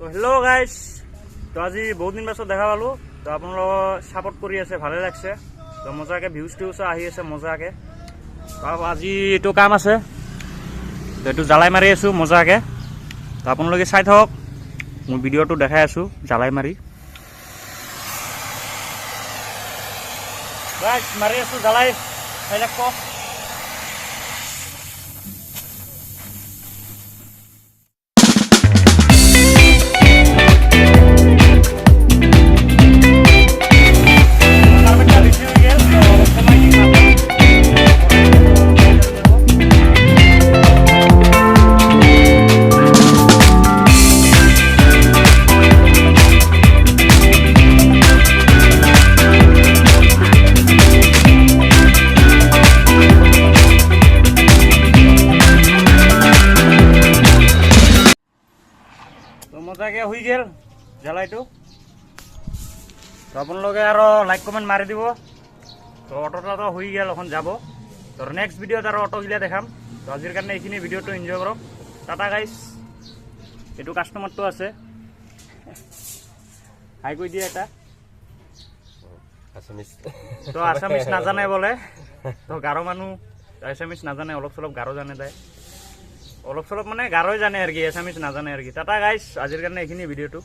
তো hello' guys, তো আজি বহুত দিন পাছত দেখা পালোঁ। তো আপোনালোক ছাপোৰ্ট কৰি আছে, ভালে লাগছে। তো মজাকৈ ভিউজ টিউজো আহি আছে মজাকৈ। তো আজি এইটো কাম আছে, তো এইটো জ্বালাই মাৰি আছোঁ মজাকৈ। তো আপোনালোকে চাই থাকক, মোৰ ভিডিঅ'টো দেখাই আছোঁ জ্বালাই মাৰি। গাইজ মাৰি আছোঁ জ্বালাই, চাই থাকক। তো মজাকৈ হৈ গ'ল জ্বালাইটো। তো আপোনালোকে আৰু লাইক কমেণ্ট মাৰি দিব। তো অটোটো হৈ গ'ল, এখন যাব। তো নেক্সট ভিডিঅ'ত আৰু অটোগিলা দেখাম। তো আজিৰ কাৰণে এইখিনি ভিডিঅ'টো এনজয় কৰক। টাটা গাইজ। এইটো কাষ্টমাৰটো আছে, হাই কৈ দিয়ে এটা। তো আছামিজ নাজানে বোলে, তো গাৰো মানুহ আছামিজ নাজানে, অলপ চলপ গাৰো জানে তাই, অলপ চলপ মানে গাৰোই জানে আৰু কি, এছামিজ নাজানে আৰু কি। টাটা গাইজ, আজিৰ কাৰণে এইখিনি ভিডিঅ'টো।